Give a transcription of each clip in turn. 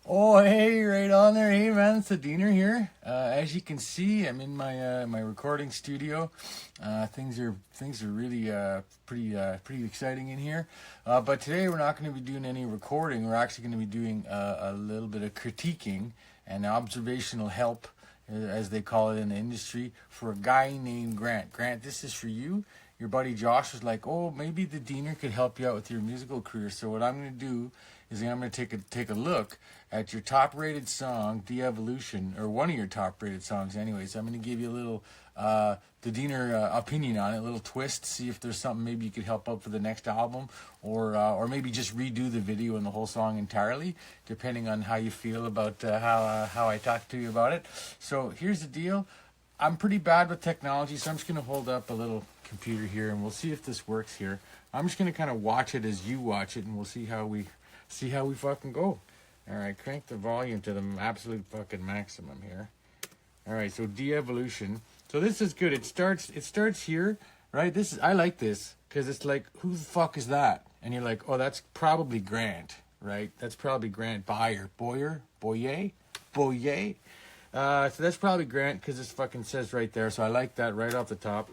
Oh, hey, right on there. Hey, man, it's the Diener here. As you can see, I'm in my recording studio. Things are really pretty exciting in here. But today we're not going to be doing any recording. We're actually going to be doing a little bit of critiquing and observational help, as they call it in the industry, for a guy named Grant. Grant, this is for you. Your buddy Josh was like, oh, maybe the Diener could help you out with your musical career. So what I'm going to do is I'm going to take a look at your top-rated song, De-Evolution, or one of your top-rated songs anyways. I'm going to give you a little, the Diener opinion on it, a little twist, see if there's something maybe you could help out for the next album, or maybe just redo the video and the whole song entirely, depending on how you feel about how I talk to you about it. So here's the deal. I'm pretty bad with technology, so I'm just going to hold up a little computer here, and we'll see if this works here. I'm just going to kind of watch it as you watch it, and we'll see how we fucking go. All right, crank the volume to the absolute fucking maximum here. All right, so De-Evolution. So this is good. It starts here, right? I like this because it's like, who the fuck is that? And you're like, oh, that's probably Grant, right? That's probably Grant Boyer. So that's probably Grant because this fucking says right there. So I like that right off the top.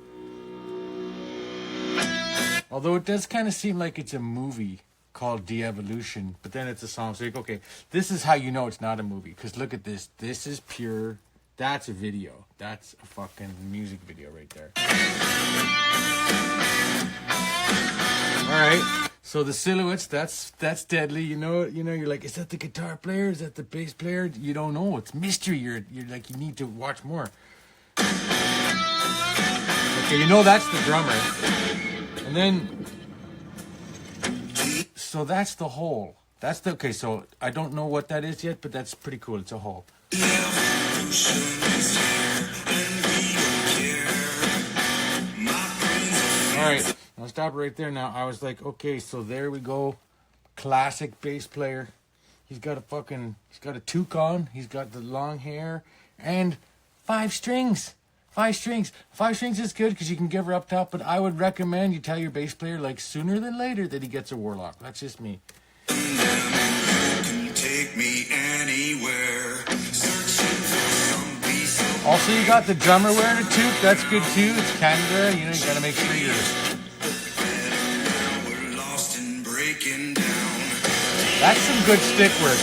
Although it does kind of seem like it's a movie called De-Evolution, but then it's a song. So you're like, okay, this is how you know it's not a movie, because look at this. This is pure. That's a video. That's a fucking music video right there. All right. So the silhouettes, that's deadly. You know. You're like, is that the guitar player? Is that the bass player? You don't know. It's mystery. You're like, you need to watch more. Okay, you know that's the drummer, and then. So that's the hole. Okay, so I don't know what that is yet, but that's pretty cool. It's a hole. Alright, I'll stop right there now. I was like, okay, so there we go. Classic bass player. He's got a toque on. He's got the long hair. And 5 strings. 5 strings. 5 strings is good because you can give her up top, but I would recommend you tell your bass player, like, sooner than later that he gets a Warlock. That's just me. Take me anywhere. Also, you got the drummer wearing a toque. That's good too. It's Canada. You got to make sure you're. That's some good stick work,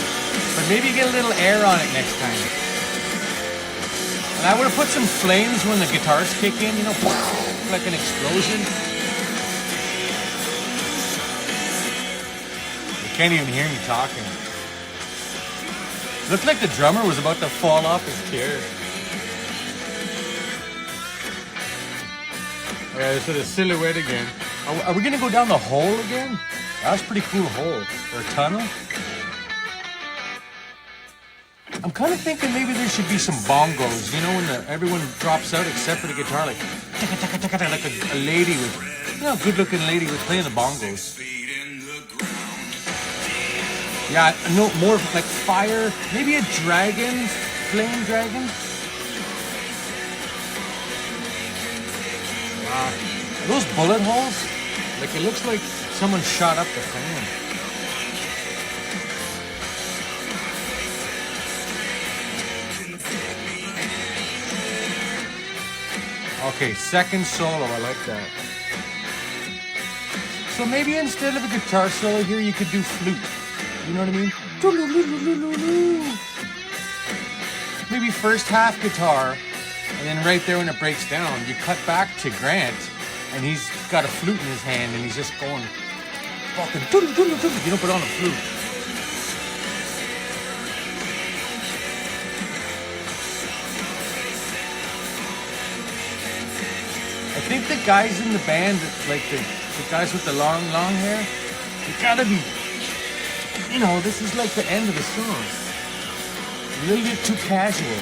but maybe get a little air on it next time. And I would have put some flames when the guitars kick in, like an explosion. You can't even hear me talking. Looked like the drummer was about to fall off his chair. Yeah, so the silhouette again. Are we going to go down the hole again? That was a pretty cool hole. Or a tunnel. I'm kind of thinking maybe there should be some bongos, when everyone drops out except for the guitar, like a lady with, a good-looking lady with playing the bongos. Yeah, no, more like fire, maybe a dragon, flame dragon. Wow, those bullet holes, like it looks like someone shot up the fan. Okay, second solo, I like that. So maybe instead of a guitar solo here, you could do flute. You know what I mean? Maybe first half guitar, and then right there when it breaks down, you cut back to Grant, and he's got a flute in his hand, and he's just going fucking put on a flute. I think the guys in the band, like the guys with the long hair, they gotta be, this is like the end of the song. A little bit too casual.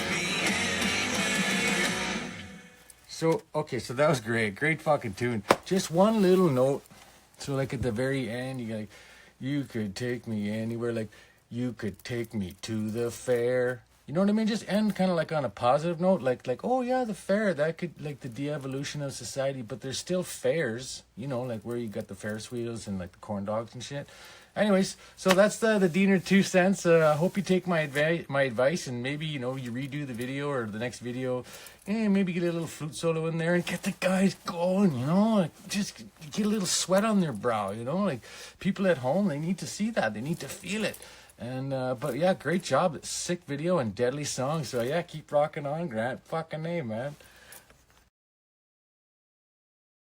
So, okay, so that was great. Great fucking tune. Just one little note. So, like, at the very end, you like, you could take me anywhere. Like, you could take me to the fair. You know what I mean? Just end kind of like on a positive note. Like, oh, yeah, the fair. That could, like, the de-evolution of society. But there's still fairs, like where you got the Ferris wheels and, like, the corn dogs and shit. Anyways, so that's the Diener 2 cents. I hope you take my advice, and maybe, you redo the video or the next video. Maybe get a little flute solo in there and get the guys going, like just get a little sweat on their brow, like people at home, they need to see that. They need to feel it. And, but yeah, great job. Sick video and deadly song. So yeah, keep rocking on, Grant. Fucking name, man.